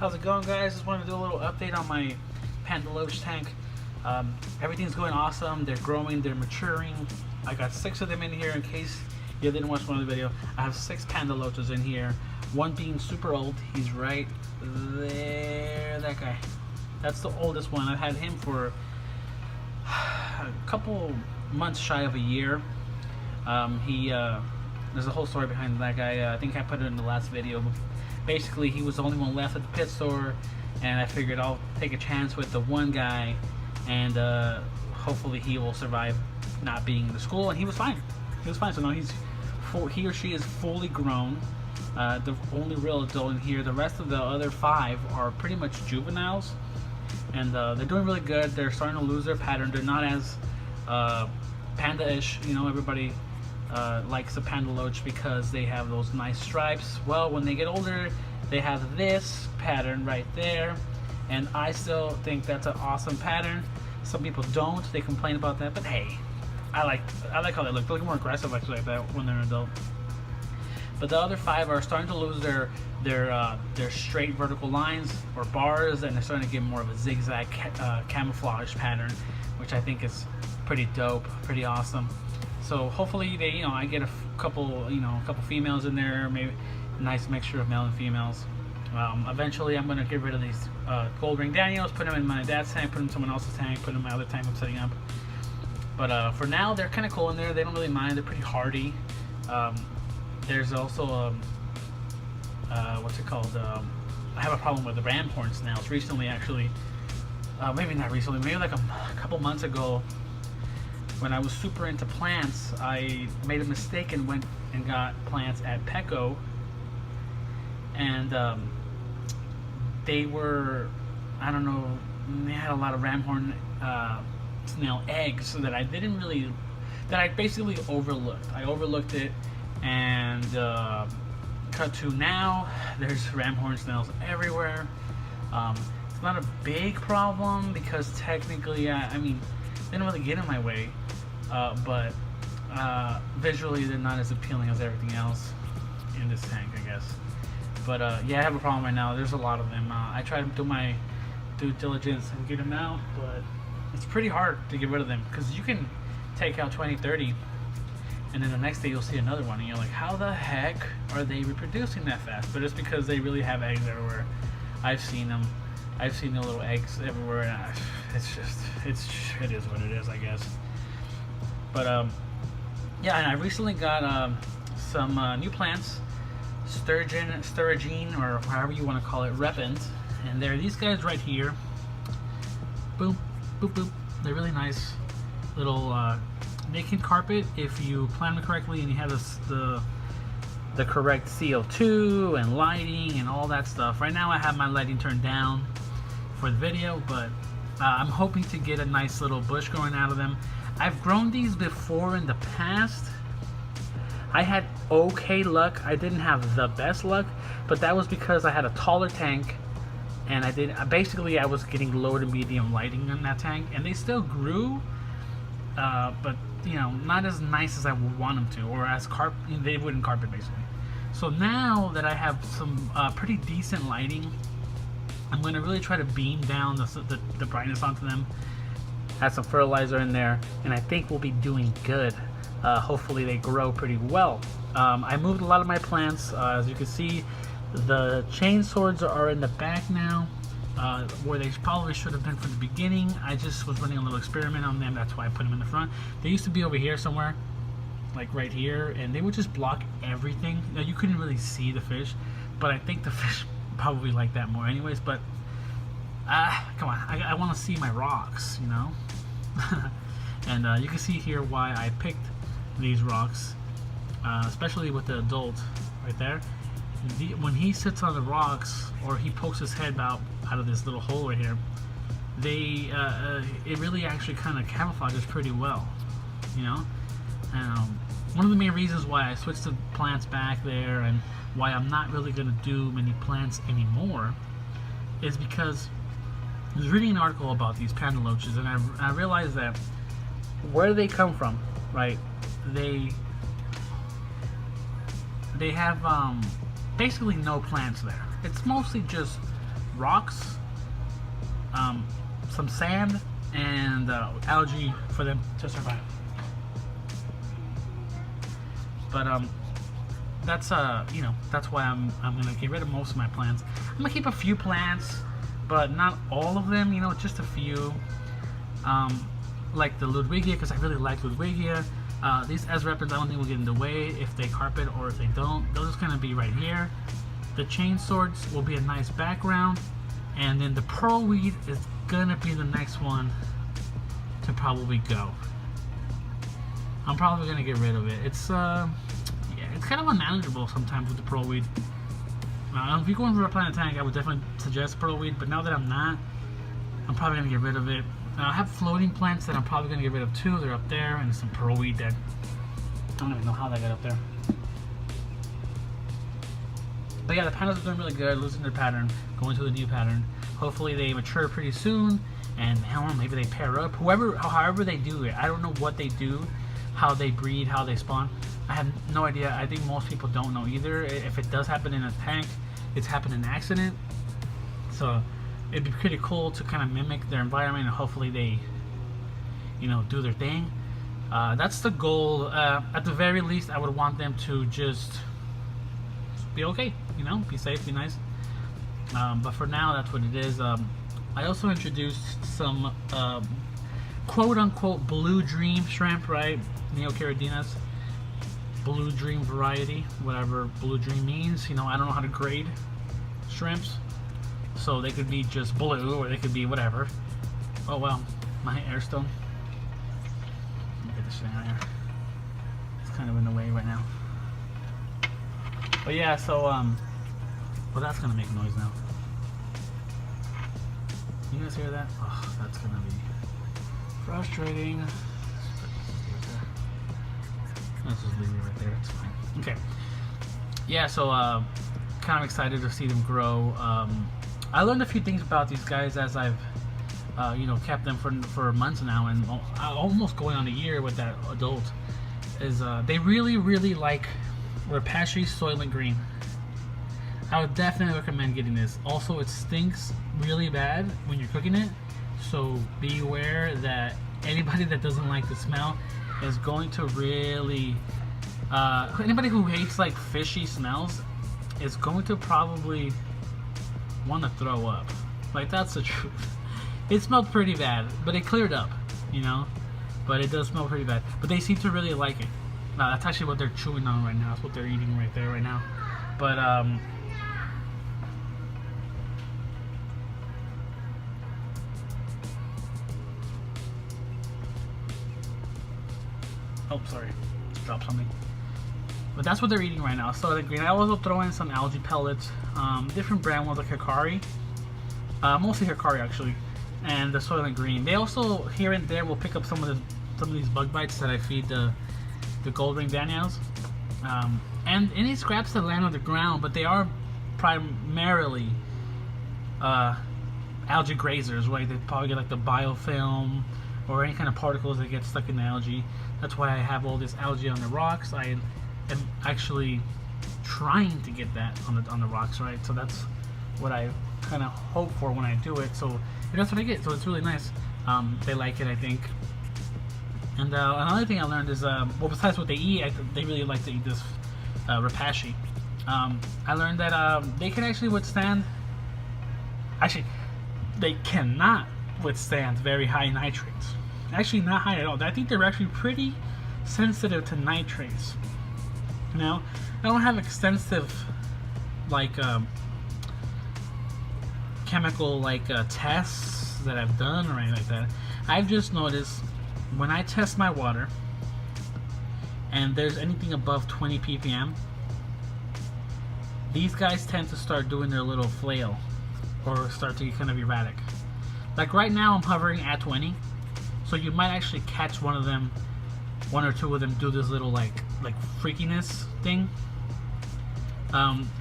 How's it going, guys? Just wanted to do a little update on my Panda Loach tank. Everything's going awesome. They're growing, they're maturing. I got 6 of them in here in case you didn't watch one of the video. I have 6 Panda Loaches in here. One being super old. He's right there, that guy. That's the oldest one. I've had him for a couple months shy of a year. There's a whole story behind that guy. I think I put it in the last video. Basically, he was the only one left at the pit store, and I figured I'll take a chance with the one guy, and hopefully he will survive not being in the school. And he was fine. He was fine. So now he or she is fully grown. The only real adult in here. The rest of the other 5 are pretty much juveniles, and they're doing really good. They're starting to lose their pattern. They're not as panda-ish. You know, everybody likes a Panda Loach because they have those nice stripes. Well, when they get older, they have this pattern right there, and I still think that's an awesome pattern. Some people don't. They complain about that, but hey, I like how they look. They look more aggressive actually like that when they're an adult. But the other 5 are starting to lose their straight vertical lines or bars, and they're starting to get more of a zigzag camouflage pattern, which I think is pretty dope, pretty awesome. So hopefully I get a couple females in there, maybe a nice mixture of male and females. Eventually, I'm gonna get rid of these gold ring Daniels, put them in my dad's tank, put them in someone else's tank, put them in my other tank I'm setting up. But for now, they're kind of cool in there. They don't really mind. They're pretty hardy. There's also what's it called? I have a problem with the ram horn snails. Recently, actually, maybe not recently, maybe like a couple months ago. When I was super into plants, I made a mistake and went and got plants at Petco, and they were, I don't know, they had a lot of ramhorn snail eggs that I basically overlooked. I overlooked it, and cut to now, there's ramhorn snails everywhere. It's not a big problem because technically, I mean, they don't really get in my way. But visually they're not as appealing as everything else in this tank, I guess. But yeah, I have a problem right now. There's a lot of them. I try to do my due diligence and get them out, but it's pretty hard to get rid of them because you can take out 20, 30, and then the next day you'll see another one, and you're like, how the heck are they reproducing that fast? But it's because they really have eggs everywhere. I've seen them. I've seen the little eggs everywhere, and it is what it is, I guess. But yeah, and I recently got some new plants, sturgeon, or however you want to call it, repens, and they're these guys right here. Boop, boop, boop. They're really nice little. They can carpet if you plant them correctly and you have the correct CO2 and lighting and all that stuff. Right now, I have my lighting turned down for the video, but I'm hoping to get a nice little bush growing out of them. I've grown these before in the past. I had okay luck. I didn't have the best luck, but that was because I had a taller tank, and I was getting low to medium lighting in that tank, and they still grew, but not as nice as I would want them to, or as they wouldn't carpet basically. So now that I have some pretty decent lighting, I'm going to really try to beam down the brightness onto them. Add some fertilizer in there, and I think we'll be doing good. Hopefully they grow pretty well. I moved a lot of my plants. As you can see, the chain swords are in the back now, where they probably should have been from the beginning. I just was running a little experiment on them. That's why I put them in the front. They used to be over here somewhere, like right here, and they would just block everything. Now, you couldn't really see the fish, but I think the fish probably like that more anyways. But come on, I want to see my rocks, and you can see here why I picked these rocks, especially with the adult right there. When he sits on the rocks or he pokes his head out of this little hole right here, it really actually kind of camouflages pretty well, one of the main reasons why I switched the plants back there and why I'm not really going to do many plants anymore is because I was reading an article about these Panda Loaches, and I realized that where they come from, right? They have basically no plants there. It's mostly just rocks, some sand, and algae for them to survive. But that's that's why I'm gonna get rid of most of my plants. I'm gonna keep a few plants, but not all of them. Just a few. Like the Ludwigia, because I really like Ludwigia. These Ezreppins I don't think will get in the way if they carpet, or if they don't. They're just gonna be right here. The chain swords will be a nice background, and then the pearlweed is gonna be the next one to probably go. I'm probably gonna get rid of it. It's yeah, it's kind of unmanageable sometimes with the pearlweed. If you're going for a planet tank, I would definitely suggest pearlweed, but now that I'm not, I'm probably gonna get rid of it. I have floating plants that I'm probably gonna get rid of too. They're up there, and some pearlweed that I don't even know how they got up there. But yeah, the pandas are doing really good, losing their pattern, going to the new pattern. Hopefully they mature pretty soon, and I don't know, maybe they pair up. However they do it, I don't know what they do, how they breed, how they spawn. I have no idea. I think most people don't know either. If it does happen in a tank, it's happened in an accident. So it'd be pretty cool to kind of mimic their environment, and hopefully they, do their thing. That's the goal. At the very least, I would want them to just be okay, be safe, be nice. But for now, that's what it is. I also introduced some quote-unquote blue dream shrimp, right? Neocaradinas, blue dream variety, whatever blue dream means. I don't know how to grade shrimps, so they could be just blue, or they could be whatever. Oh well, my airstone. Let me get this thing out here. It's kind of in the way right now. But yeah, so well, that's gonna make noise now. You guys hear that? Oh, that's gonna be frustrating. Let's just leave it right there. It's fine. Okay. Yeah, so kind of excited to see them grow. I learned a few things about these guys as I've kept them for months now, and almost going on a year with that adult. Is they really like Rapashi Soylent Green. I would definitely recommend getting this. Also, it stinks really bad when you're cooking it, so be aware that anybody that doesn't like the smell is going to really anybody who hates like fishy smells is going to probably want to throw up. Like, that's the truth. It smelled pretty bad, but it cleared up, but it does smell pretty bad. But they seem to really like it. That's actually what they're chewing on right now. That's what they're eating right there right now. But oh, sorry, dropped something. But that's what they're eating right now. So the green. I also throw in some algae pellets, different brand ones like Hikari, mostly Hikari actually, and the Soylent Green. They also here and there will pick up some of these bug bites that I feed the gold ring Daniels, and any scraps that land on the ground. But they are primarily algae grazers, right? They probably get like the biofilm or any kind of particles that get stuck in the algae. That's why I have all this algae on the rocks. I am actually trying to get that on the rocks, right? So that's what I kind of hope for when I do it. So that's what I get. So it's really nice. They like it, I think. And another thing I learned is, well, besides what they eat, they really like to eat this Rapashi. I learned that they can actually withstand. Actually, they cannot withstand very high nitrates. Actually, not high at all. I think they're actually pretty sensitive to nitrates. I don't have extensive like chemical tests that I've done or anything like that. I've just noticed when I test my water and there's anything above 20 ppm, these guys tend to start doing their little flail or start to get kind of erratic. Like right now I'm hovering at 20, so you might actually catch one or two of them do this little like freakiness thing.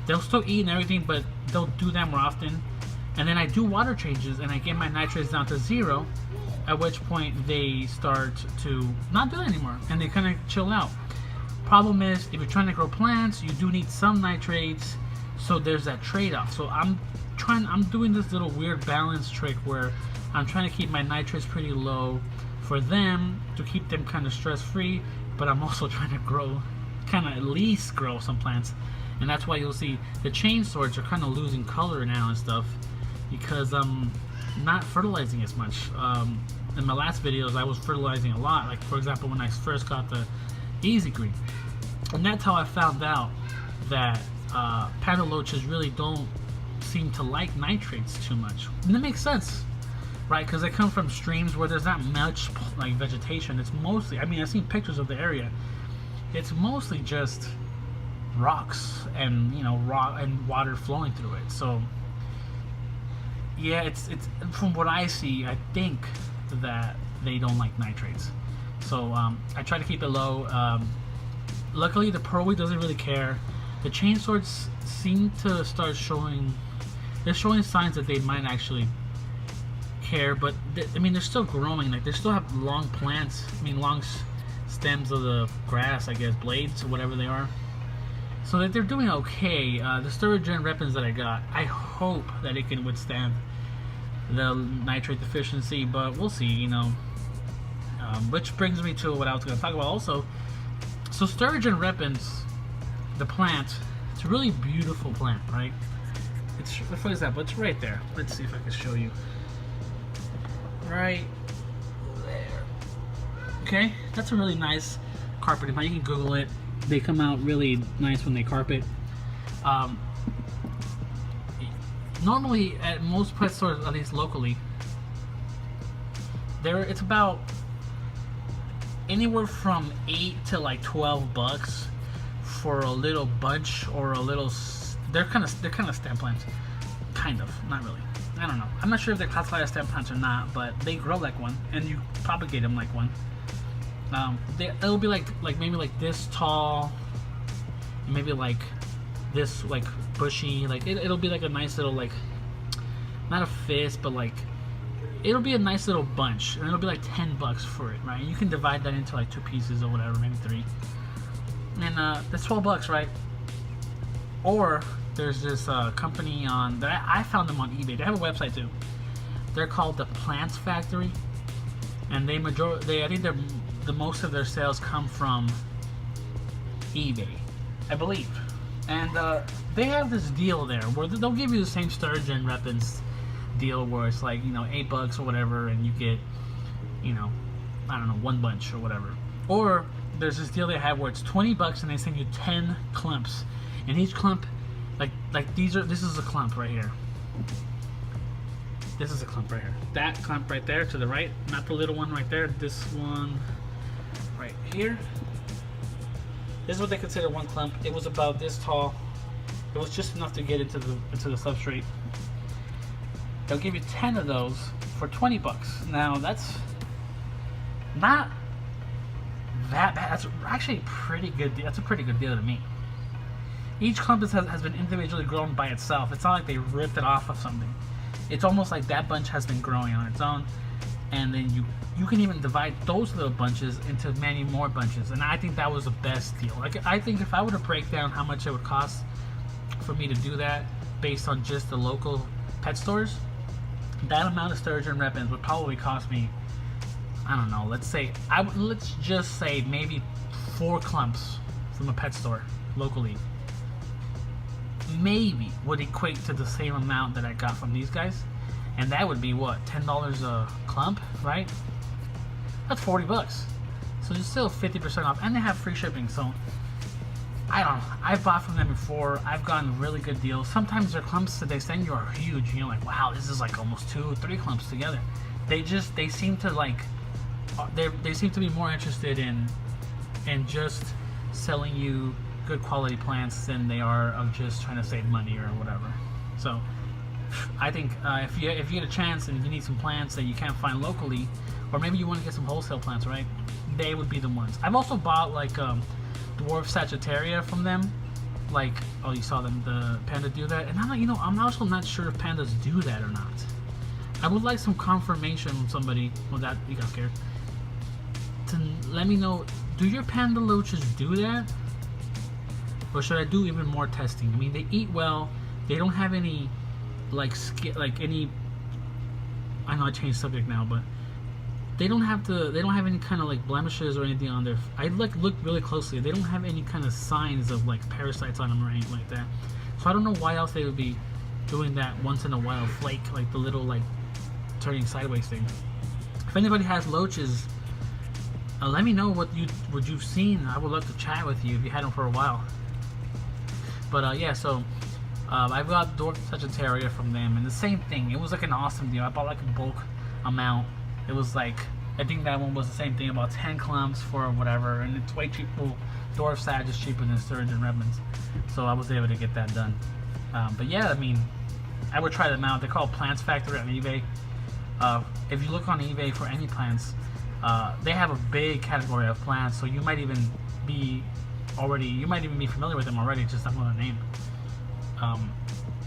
They'll still eat and everything, but they'll do that more often. And then I do water changes and I get my nitrates down to 0, at which point they start to not do that anymore and they kind of chill out. Problem is, if you're trying to grow plants, you do need some nitrates, so there's that trade-off. So I'm I'm doing this little weird balance trick where I'm trying to keep my nitrates pretty low for them to keep them kind of stress free, but I'm also trying to grow, kind of at least grow some plants. And that's why you'll see the chain swords are kind of losing color now and stuff, because I'm not fertilizing as much. In my last videos I was fertilizing a lot, like for example when I first got the Easy Green. And that's how I found out that Panda Loaches really don't seem to like nitrates too much. And that makes sense, right? Because they come from streams where there's not much like vegetation. It's mostly, I mean, I've seen pictures of the area. It's mostly just rocks and, you know, rock and water flowing through it. So yeah, it's from what I see, I think that they don't like nitrates. So I try to keep it low. Luckily the pearl wheat doesn't really care. The chain swords seem to start showing, they're showing signs that they might actually care, but I mean they're still growing. Like they still have long plants, I mean long stems of the grass, I guess, blades or whatever they are. So that they're doing okay. The Sturgeon weapons that I got, I hope that it can withstand the nitrate deficiency, but we'll see, you know. Which brings me to what I was going to talk about also. So Sturgeon repens, the plant, it's a really beautiful plant, right? It's, what is that? But it's right there. Let's see if I can show you. Right there. Okay, that's a really nice carpeting plant. You can Google it. They come out really nice when they carpet. Normally at most pet stores, at least locally, it's about anywhere from $8 to like $12 for a little bunch or a little. They're kind of stem plants, kind of, not really. I don't know. I'm not sure if they're classified as stem plants or not, but they grow like one, and you propagate them like one. It'll be like maybe like this tall, maybe like this like bushy. Like it'll be like a nice little, like, not a fist, but like it'll be a nice little bunch, and it'll be like $10 for it, right? You can divide that into like 2 pieces or whatever, maybe 3, and that's $12, right? Or there's this company on that I found them on eBay. They have a website too. They're called the Plants Factory, and I think the most of their sales come from eBay, I believe. And they have this deal there where they'll give you the same Sturgeon weapons deal where it's like, you know, $8 or whatever, and you get, you know, I don't know, 1 bunch or whatever. Or there's this deal they have where it's $20 and they send you 10 clumps, and each clump, this is a clump right here. This is a clump right here. That clump right there to the right, not the little one right there. This one right here. This is what they consider one clump. It was about this tall. It was just enough to get into the substrate. They'll give you 10 of those for $20. Now that's not that bad. That's actually a pretty good deal. That's a pretty good deal to me. Each clump has been individually grown by itself. It's not like they ripped it off of something. It's almost like that bunch has been growing on its own, and then you can even divide those little bunches into many more bunches. And I think that was the best deal. Like, I think if I were to break down how much it would cost for me to do that based on just the local pet stores, that amount of Sturgeon weapons would probably cost me, I don't know, let's just say maybe 4 clumps from a pet store locally. Maybe would equate to the same amount that I got from these guys, and that would be what, $10 a clump, right? That's $40. So it's still 50% off, and they have free shipping. So I don't know. I've bought from them before. I've gotten really good deals. Sometimes their clumps that they send you are huge. You're like, wow, this is like almost 2 or 3 clumps together. They seem to like, they seem to be more interested in just selling you good quality plants than they are of just trying to save money or whatever. So I think if you get a chance and you need some plants that you can't find locally, or maybe you want to get some wholesale plants, right? They would be the ones. I've also bought like dwarf Sagittaria from them. Like, oh, you saw them, the Panda do that, and I'm like, you know, I'm also not sure if pandas do that or not. I would like some confirmation from somebody. Well, that you got scared. To let me know, do your Panda Loaches do that? Or should I do even more testing? I mean, they eat well. They don't have any like any. I know I changed subject now, but they don't have any kind of like blemishes or anything on their. I like looked really closely. They don't have any kind of signs of like parasites on them or anything like that. So I don't know why else they would be doing that once in a while flake, like the little like turning sideways thing. If anybody has loaches, let me know what you've seen. I would love to chat with you if you had them for a while. But yeah, so I got Dwarf Sagittaria from them, and the same thing. It was like an awesome deal. I bought like a bulk amount. It was like, I think that one was the same thing, about 10 clumps for whatever, and it's way cheap. Well, Dwarf Sag is cheaper than Sturgeon and Redmonds, so I was able to get that done. But yeah, I mean, I would try them out. They're called Plants Factory on eBay. If you look on eBay for any plants, they have a big category of plants, so you might even be familiar with them already, just not with a name.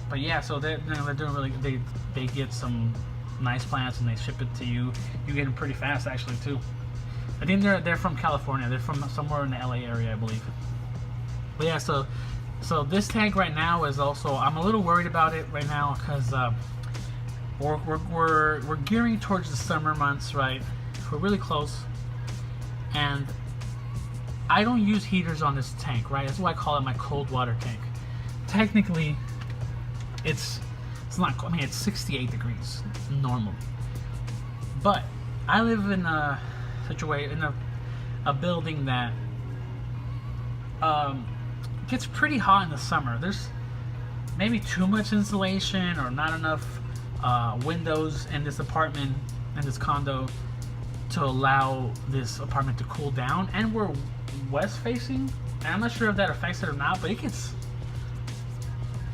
But yeah, so they're doing really good. They get some nice plants and they ship it to you. You get them pretty fast actually too. I think they're from California. They're from somewhere in the LA area, I believe. But yeah, so this tank right now is also, I'm a little worried about it right now because we're gearing towards the summer months, right? We're really close, and I don't use heaters on this tank, right? That's why I call it my cold water tank. Technically, it's not. I mean, it's 68 degrees normally, but I live in a situation, in a building that gets pretty hot in the summer. There's maybe too much insulation or not enough windows in this apartment, in this condo, to allow this apartment to cool down. And we're west facing, and I'm not sure if that affects it or not, but it gets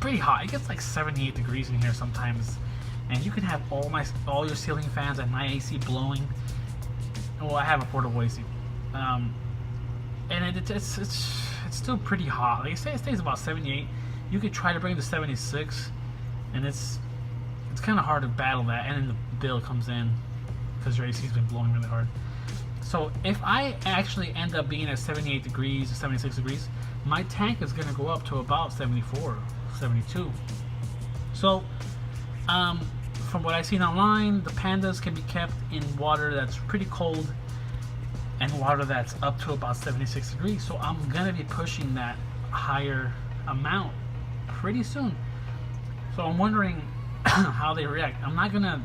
pretty hot. It gets like 78 degrees in here sometimes, and you can have all your ceiling fans and my AC blowing. Well, I have a portable AC, and it's still pretty hot. Like it stays about 78. You could try to bring it to 76, and it's kind of hard to battle that, and then the bill comes in because your AC's been blowing really hard. So if I actually end up being at 78 degrees or 76 degrees, my tank is going to go up to about 74, 72. So from what I've seen online, the pandas can be kept in water that's pretty cold and water that's up to about 76 degrees. So I'm going to be pushing that higher amount pretty soon. So I'm wondering how they react. I'm not going to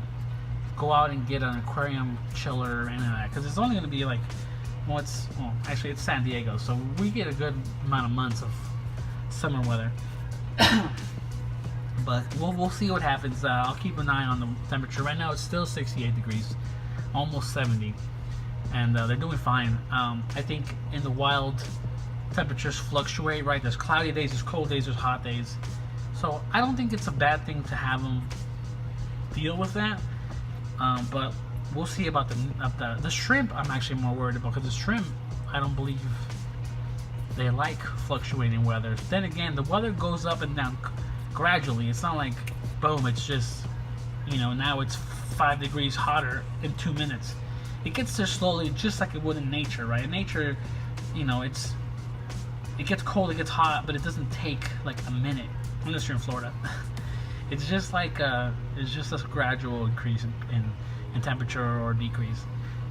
go out and get an aquarium chiller or anything like that, because it's only going to be like, actually it's San Diego, so we get a good amount of months of summer weather. But we'll see what happens. I'll keep an eye on the temperature. Right now it's still 68 degrees, almost 70, and they're doing fine. I think in the wild, temperatures fluctuate, right? There's cloudy days, there's cold days, there's hot days. So I don't think it's a bad thing to have them deal with that. But we'll see about the shrimp. I'm actually more worried about, because the shrimp, I don't believe they like fluctuating weather. Then again, the weather goes up and down gradually. It's not like boom, it's just, now it's 5 degrees hotter in 2 minutes. It gets there slowly, just like it would in nature, right? In nature, it gets cold, it gets hot, but it doesn't take like a minute unless you're in Florida. It's just like it's just a gradual increase in temperature or decrease.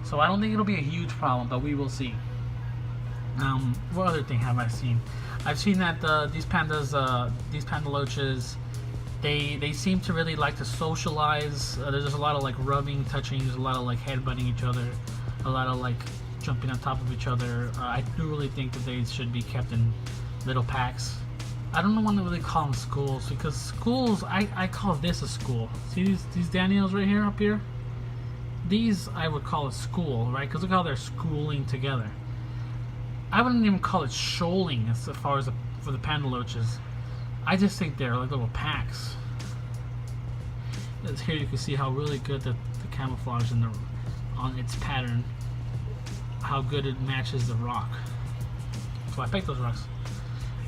So I don't think it'll be a huge problem, but we will see. What other thing have I seen? I've seen that these pandas, these Panda Loaches, they seem to really like to socialize. There's just a lot of like rubbing, touching. There's a lot of like headbutting each other, a lot of like jumping on top of each other. I do really think that they should be kept in little packs. I don't want to really call them schools, because schools, I call this a school. See these Daniels right here, up here? These I would call a school, right? Because look how they're schooling together. I wouldn't even call it shoaling as far as for the Panda Loaches. I just think they're like little packs. Here you can see how really good the camouflage on its pattern, how good it matches the rock. So I picked those rocks.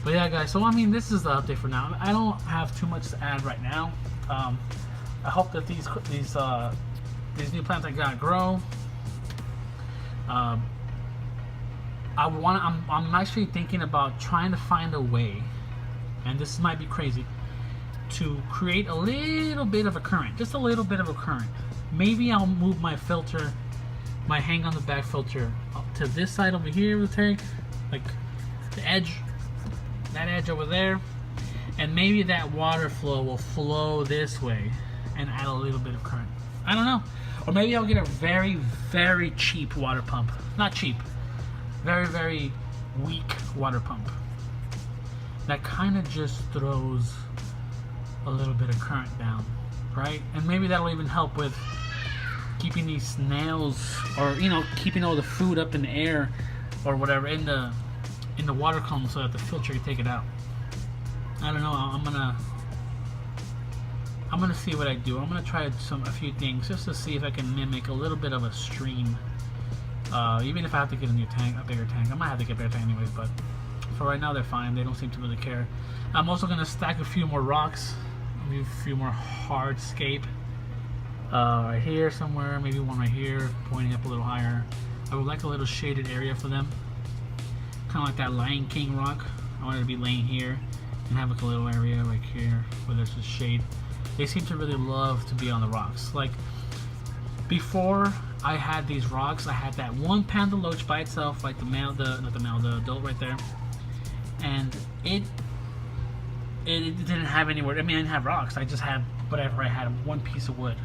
But yeah, guys, so I mean, this is the update for now. I don't have too much to add right now. I hope that these new plants I got grow. I'm actually thinking about trying to find a way, and this might be crazy, to create a little bit of a current, just a little bit of a current. Maybe I'll move my filter, my hang on the back filter, up to this side over here of the tank, like the edge, that edge over there, and maybe that water flow will flow this way and add a little bit of current. I don't know. Or maybe I'll get a very, very cheap water pump. Not cheap, very, very weak water pump that kind of just throws a little bit of current down, right? And maybe that'll even help with keeping these snails, or you know, keeping all the food up in the air or whatever in the water column, so that the filter can take it out. I don't know. I'm gonna see what I do. I'm gonna try a few things just to see if I can mimic a little bit of a stream. Even if I have to get a new tank, a bigger tank, I might have to get a bigger tank anyways. But for right now, they're fine. They don't seem to really care. I'm also gonna stack a few more rocks, maybe a few more hardscape. Right here somewhere, maybe one right here, pointing up a little higher. I would like a little shaded area for them, kind of like that Lion King rock. I want it to be laying here and have like a little area right here where there's a shade. They seem to really love to be on the rocks. Like before I had these rocks, I had that one Panda Loach by itself, like the adult right there, and it didn't have anywhere. I mean, I didn't have rocks. I just had whatever I had, one piece of wood,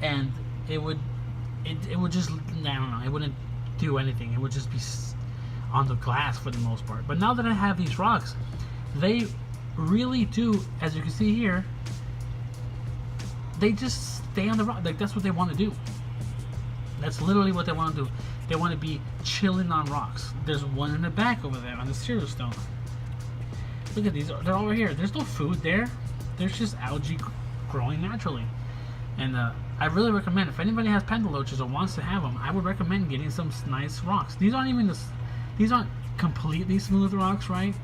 and it would just, I don't know, it wouldn't do anything. It would just be on the glass for the most part. But now that I have these rocks, they really do, as you can see here, they just stay on the rock. Like that's what they want to do. That's literally what they want to do. They want to be chilling on rocks. There's one in the back over there on the cereal stone. Look at these. They're over here. There's no food there. There's just algae growing naturally. And I really recommend, if anybody has Panda Loaches or wants to have them, I would recommend getting some nice rocks. These aren't completely smooth rocks, right?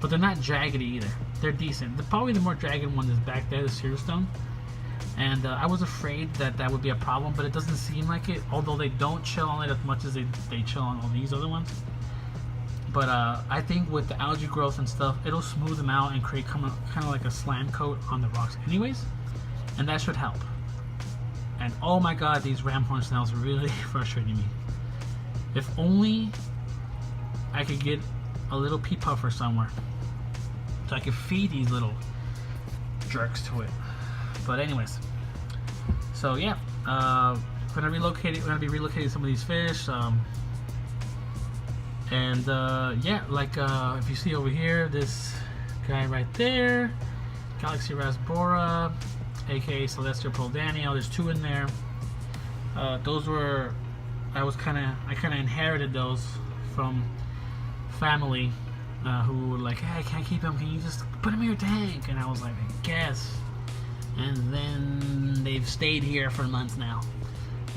But they're not jaggedy either. They're decent. Probably the more jagged one is back there, the cereal stone. And I was afraid that would be a problem, but it doesn't seem like it, although they don't chill on it as much as they chill on all these other ones. But I think with the algae growth and stuff, it'll smooth them out and create kind of like a slant coat on the rocks anyways, and that should help. And oh my god, these ramhorn snails are really frustrating me. If only I could get a little pea puffer somewhere so I could feed these little jerks to it. But anyways, so yeah, we're gonna be relocating some of these fish, and yeah, like if you see over here, this guy right there, Galaxy Rasbora, aka Celestial Pearl Daniel. There's two in there. Those were, I kind of inherited those from family who were like, hey, I can't keep them. Can you just put them in your tank? And I was like, I guess. And then they've stayed here for months now,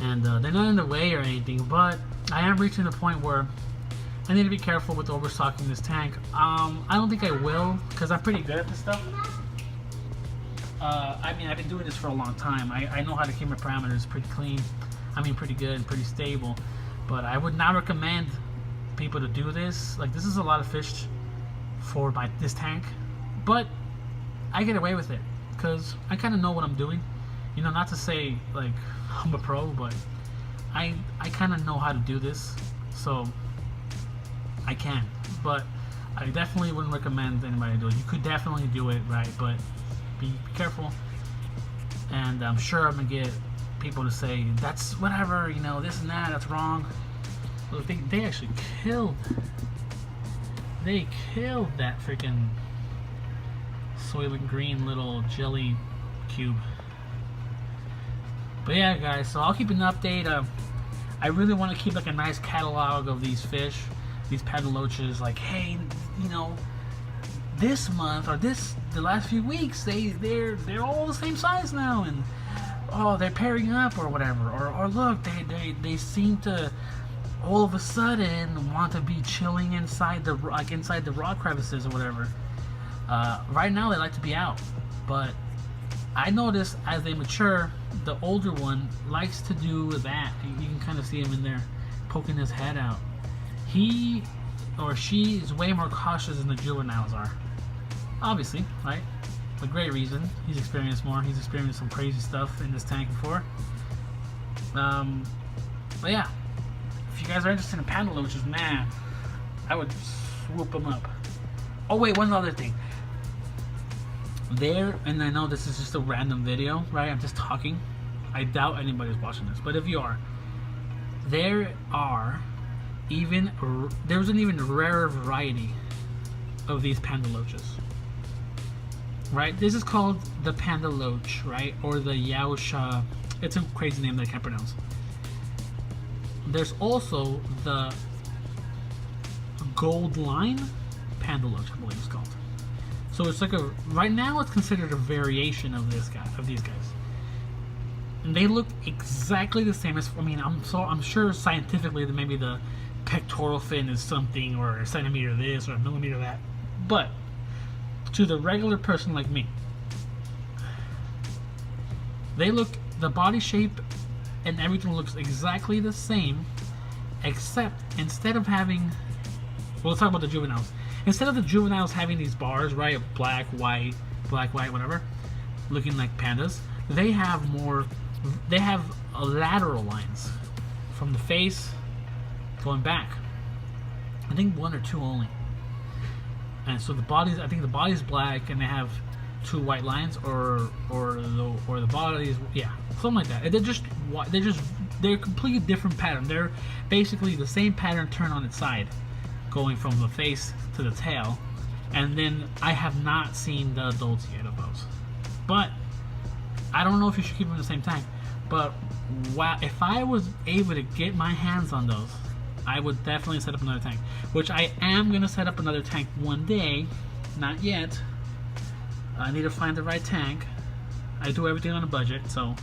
and they're not in the way or anything, but I am reaching the point where I need to be careful with overstocking this tank. I don't think I will, because I'm pretty good at this stuff. I mean, I've been doing this for a long time. I know how to keep my parameters pretty clean. I mean, pretty good and pretty stable. But I would not recommend people to do this. Like, this is a lot of fish for this tank, but I get away with it because I kind of know what I'm doing. You know, not to say like I'm a pro, but I kind of know how to do this, so I can. But I definitely wouldn't recommend anybody do it. You could definitely do it, right? But be careful. And I'm sure I'm gonna get people to say that's whatever, you know, this and that, that's wrong. Well, they actually killed that freaking Soylent Green little jelly cube. But yeah, guys, so I'll keep an update. I really want to keep like a nice catalog of these fish, these Panda Loaches. Like, hey, you know, this month or the last few weeks, they're all the same size now, and oh, they're pairing up or whatever. Or look, they seem to all of a sudden want to be chilling inside the rock crevices or whatever. Right now they like to be out, but I notice as they mature, the older one likes to do that. You can kind of see him in there poking his head out. He or she is way more cautious than the juveniles are. obviously, right? A great reason. He's experienced more. He's experienced some crazy stuff in this tank before. But yeah, if you guys are interested in Panda Loaches, man, I would swoop them up. Oh wait, one other thing. There, and I know this is just a random video, right? I'm just talking. I doubt anybody's watching this, but if you are, there's an even rarer variety of these Panda Loaches. Right? This is called the Panda Loach, right? Or the Yaosha. It's a crazy name that I can't pronounce. There's also the Gold Line Panda Loach, I believe it's called. So it's like right now it's considered a variation of these guys. And they look exactly the same as, I mean, I'm sure scientifically that maybe the pectoral fin is something, or a centimeter this or a millimeter that. But to the regular person like me, the body shape and everything looks exactly the same, except instead of having, well, let's talk about the juveniles. Instead of the juveniles having these bars, right, black, white, whatever, looking like pandas, they have lateral lines from the face going back. I think one or two only. And so I think the body's black and they have two white lines, or the bodies, yeah, something like that. They're a completely different pattern. They're basically the same pattern turned on its side, going from the face to the tail. And then I have not seen the adults yet of those, but I don't know if you should keep them in the same tank. But wow, if I was able to get my hands on those, I would definitely set up another tank, which I am going to set up another tank one day. Not yet. I need to find the right tank. I do everything on a budget, so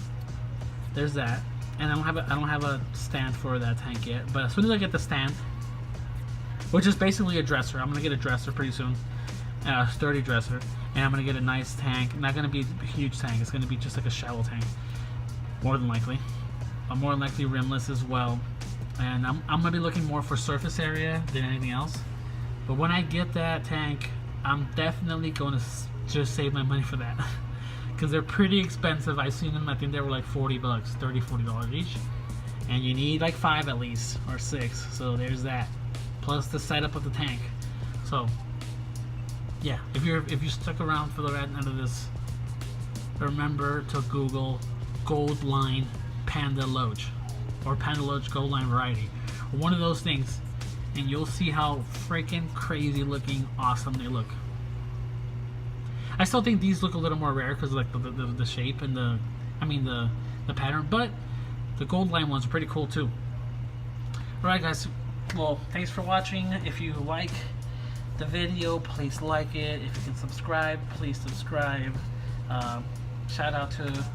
there's that. And I don't have a stand for that tank yet. But as soon as I get the stand, which is basically a dresser, I'm going to get a dresser pretty soon, a sturdy dresser, and I'm going to get a nice tank. Not going to be a huge tank. It's going to be just like a shallow tank, more than likely. More than likely rimless as well. And I'm going to be looking more for surface area than anything else. But when I get that tank, I'm definitely going to just save my money for that. Because they're pretty expensive. I've seen them, I think they were like $40, $30-$40 each. And you need like 5 at least, or 6. So there's that. Plus the setup of the tank. So, yeah. If you stuck around for the end of this, remember to Google Gold Line Panda Loach, or Panda Loach Gold Line variety, or one of those things, and you'll see how freaking crazy looking awesome they look. I still think these look a little more rare because of like the shape and the pattern, but the Gold Line ones are pretty cool too. Alright guys, well, thanks for watching. If you like the video, please like it. If you can subscribe, please subscribe. Shout out to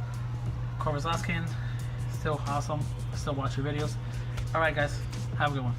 Corvus Laskin. Still awesome. Still watch your videos. Alright guys, have a good one.